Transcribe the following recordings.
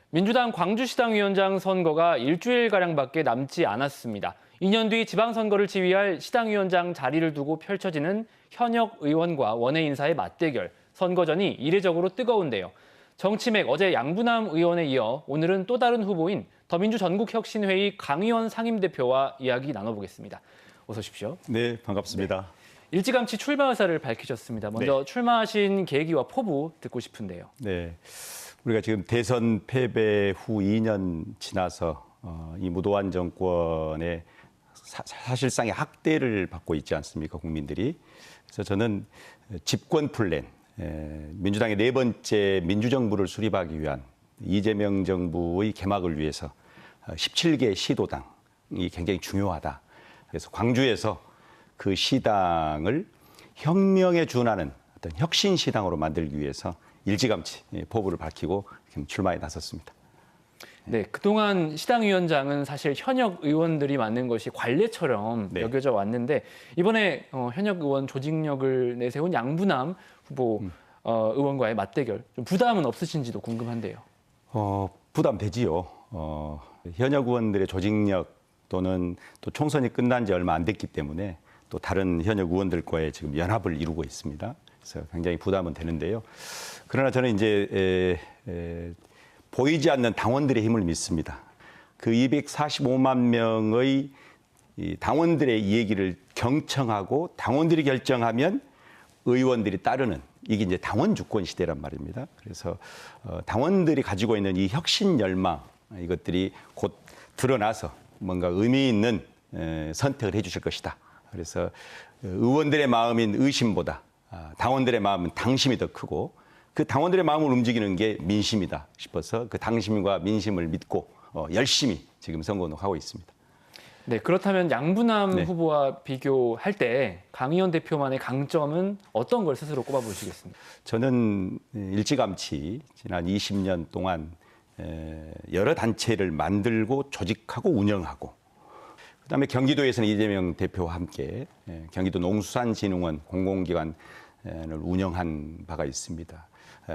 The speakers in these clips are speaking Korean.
민주당 광주시당 위원장 선거가 일주일가량밖에 남지 않았습니다. 2년 뒤 지방선거를 지휘할 시당위원장 자리를 두고 펼쳐지는 현역 의원과 원외 인사의 맞대결, 선거전이 이례적으로 뜨거운데요. 정치맥 어제 양부남 의원에 이어 오늘은 또 다른 후보인 더민주 전국혁신회의 강의원 상임대표와 이야기 나눠보겠습니다. 어서 오십시오. 네, 반갑습니다. 네. 일찌감치 출마 의사를 밝히셨습니다. 먼저 출마하신 계기와 포부 듣고 싶은데요. 네, 우리가 지금 대선 패배 후 2년 지나서 이 무도한 정권의 사실상의 학대를 받고 있지 않습니까, 국민들이. 그래서 저는 집권 플랜, 민주당의 네 번째 민주정부를 수립하기 위한 이재명 정부의 개막을 위해서 17개 시도당이 굉장히 중요하다. 그래서 광주에서 그 시당을 혁명에 준하는 어떤 혁신시당으로 만들기 위해서 일찌감치 포부를 밝히고 출마에 나섰습니다. 네, 그동안 시당위원장은 사실 현역 의원들이 맡는 것이 관례처럼 여겨져 왔는데 이번에 현역 의원 조직력을 내세운 양부남 후보 의원과의 맞대결, 좀 부담은 없으신지도 궁금한데요. 부담되지요. 현역 의원들의 조직력 또는 또 총선이 끝난 지 얼마 안 됐기 때문에 또 다른 현역 의원들과의 지금 연합을 이루고 있습니다. 그래서 굉장히 부담은 되는데요. 그러나 저는 이제 보이지 않는 당원들의 힘을 믿습니다. 그 245만 명의 당원들의 이 얘기를 경청하고 당원들이 결정하면 의원들이 따르는, 이게 이제 당원 주권 시대란 말입니다. 그래서 당원들이 가지고 있는 이 혁신 열망, 이것들이 곧 드러나서 뭔가 의미 있는 선택을 해 주실 것이다. 그래서 의원들의 마음인 의심보다 당원들의 마음은 당심이 더 크고, 그 당원들의 마음을 움직이는 게 민심이다 싶어서 그 당심과 민심을 믿고 열심히 지금 선거운동하고 있습니다. 네, 그렇다면 양부남 후보와 비교할 때 강의원 대표만의 강점은 어떤 걸 스스로 꼽아보시겠습니까? 저는 일찌감치 지난 20년 동안 여러 단체를 만들고 조직하고 운영하고, 그다음에 경기도에서는 이재명 대표와 함께 경기도 농수산진흥원 공공기관을 운영한 바가 있습니다.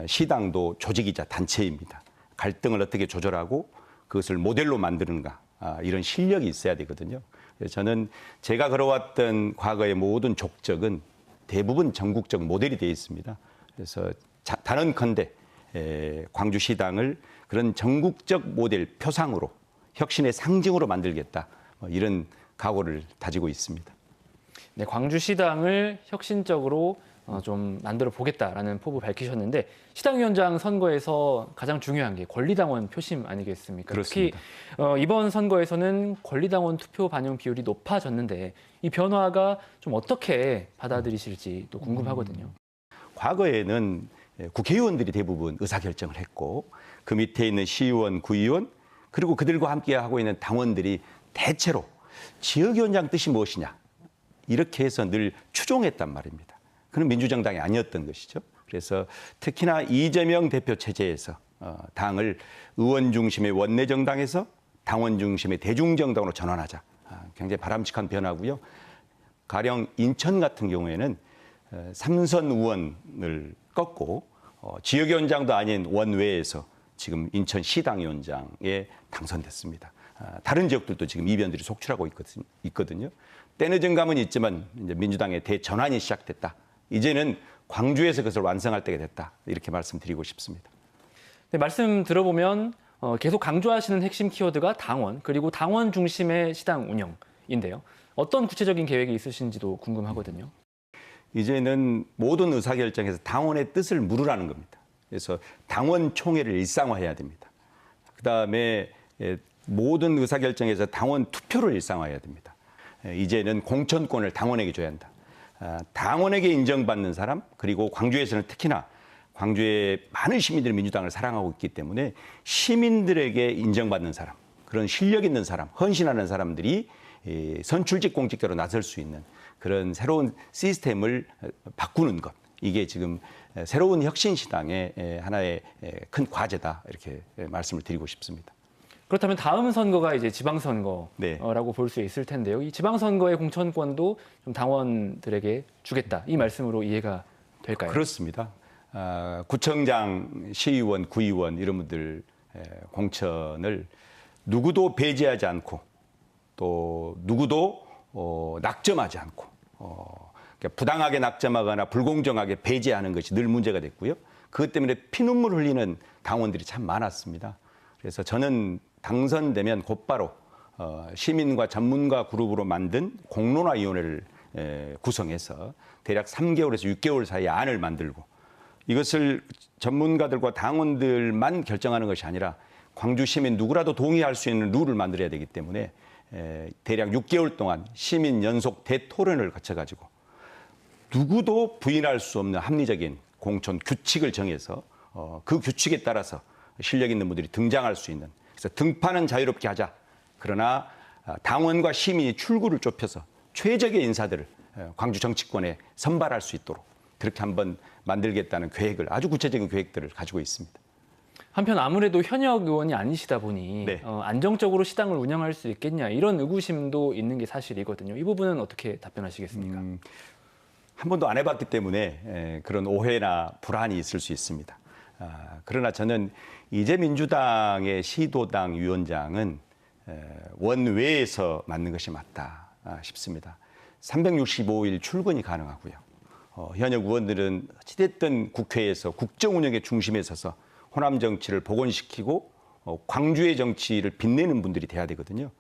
시당도 조직이자 단체입니다. 갈등을 어떻게 조절하고 그것을 모델로 만드는가, 이런 실력이 있어야 되거든요. 그래서 저는 제가 걸어왔던 과거의 모든 족적은 대부분 전국적 모델이 되어 있습니다. 그래서 단언컨대 광주시당을 그런 전국적 모델 표상으로, 혁신의 상징으로 만들겠다, 이런 각오를 다지고 있습니다. 네, 광주시당을 혁신적으로 좀 만들어 보겠다라는 포부 밝히셨는데, 시당위원장 선거에서 가장 중요한 게 권리당원 표심 아니겠습니까? 그렇습니다. 특히 이번 선거에서는 권리당원 투표 반영 비율이 높아졌는데 이 변화가 좀 어떻게 받아들이실지 또 궁금하거든요. 과거에는 국회의원들이 대부분 의사결정을 했고, 그 밑에 있는 시의원, 구의원, 그리고 그들과 함께 하고 있는 당원들이 대체로 지역위원장 뜻이 무엇이냐, 이렇게 해서 늘 추종했단 말입니다. 그건 민주정당이 아니었던 것이죠. 그래서 특히나 이재명 대표 체제에서 당을 의원 중심의 원내정당에서 당원 중심의 대중정당으로 전환하자, 굉장히 바람직한 변화고요. 가령 인천 같은 경우에는 삼선 의원을 꺾고 지역위원장도 아닌 원외에서 지금 인천 시당위원장에 당선됐습니다. 다른 지역들도 지금 이변들이 속출하고 있거든요. 때늦은 감은 있지만 이제 민주당의 대전환이 시작됐다. 이제는 광주에서 그것을 완성할 때가 됐다. 이렇게 말씀드리고 싶습니다. 네, 말씀 들어보면 계속 강조하시는 핵심 키워드가 당원, 그리고 당원 중심의 시당 운영인데요. 어떤 구체적인 계획이 있으신지도 궁금하거든요. 이제는 모든 의사결정에서 당원의 뜻을 물으라는 겁니다. 그래서 당원 총회를 일상화해야 됩니다. 그다음에 모든 의사결정에서 당원 투표를 일상화해야 됩니다. 이제는 공천권을 당원에게 줘야 한다. 당원에게 인정받는 사람, 그리고 광주에서는 특히나 광주의 많은 시민들이 민주당을 사랑하고 있기 때문에 시민들에게 인정받는 사람, 그런 실력 있는 사람, 헌신하는 사람들이 선출직 공직자로 나설 수 있는 그런 새로운 시스템을 바꾸는 것, 이게 지금 새로운 혁신시당의 하나의 큰 과제다, 이렇게 말씀을 드리고 싶습니다. 그렇다면 다음 선거가 이제 지방선거라고 볼 수 있을 텐데요. 이 지방선거의 공천권도 좀 당원들에게 주겠다, 이 말씀으로 이해가 될까요? 그렇습니다. 구청장, 시의원, 구의원 이런 분들 공천을 누구도 배제하지 않고 또 누구도 낙점하지 않고 그러니까 부당하게 낙점하거나 불공정하게 배제하는 것이 늘 문제가 됐고요. 그것 때문에 피눈물 흘리는 당원들이 참 많았습니다. 그래서 저는 당선되면 곧바로 시민과 전문가 그룹으로 만든 공론화위원회를 구성해서 대략 3개월에서 6개월 사이에 안을 만들고 이것을 전문가들과 당원들만 결정하는 것이 아니라 광주 시민 누구라도 동의할 수 있는 룰을 만들어야 되기 때문에 대략 6개월 동안 시민 연속 대토론을 거쳐가지고 누구도 부인할 수 없는 합리적인 공천 규칙을 정해서 그 규칙에 따라서 실력 있는 분들이 등장할 수 있는 그래서 등판은 자유롭게 하자. 그러나 당원과 시민이 출구를 좁혀서 최적의 인사들을 광주 정치권에 선발할 수 있도록 그렇게 한번 만들겠다는 계획을 아주 구체적인 계획들을 가지고 있습니다. 한편 아무래도 현역 의원이 아니시다 보니 네. 안정적으로 시당을 운영할 수 있겠냐 이런 의구심도 있는 게 사실이거든요. 이 부분은 어떻게 답변하시겠습니까? 한 번도 안 해봤기 때문에 그런 오해나 불안이 있을 수 있습니다. 그러나 저는 이제 민주당의 시도당 위원장은 원외에서 맡는 것이 맞다 싶습니다. 365일 출근이 가능하고요. 현역 의원들은 어찌됐든 국회에서 국정 운영의 중심에 서서 호남 정치를 복원시키고 광주의 정치를 빛내는 분들이 돼야 되거든요.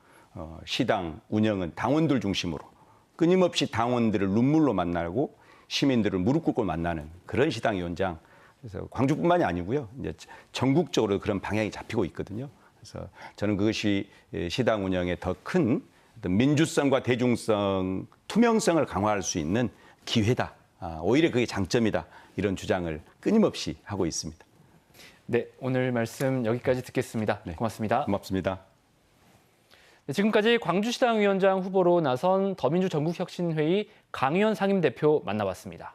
시당 운영은 당원들 중심으로 끊임없이 당원들을 눈물로 만나고 시민들을 무릎 꿇고 만나는 그런 시당위원장. 그래서 광주뿐만이 아니고요. 이제 전국적으로 그런 방향이 잡히고 있거든요. 그래서 저는 그것이 시당 운영의 더 큰 민주성과 대중성, 투명성을 강화할 수 있는 기회다. 오히려 그게 장점이다. 이런 주장을 끊임없이 하고 있습니다. 네, 오늘 말씀 여기까지 듣겠습니다. 네. 고맙습니다. 고맙습니다. 네, 지금까지 광주시당 위원장 후보로 나선 더민주 전국혁신회의 강의원 상임대표 만나봤습니다.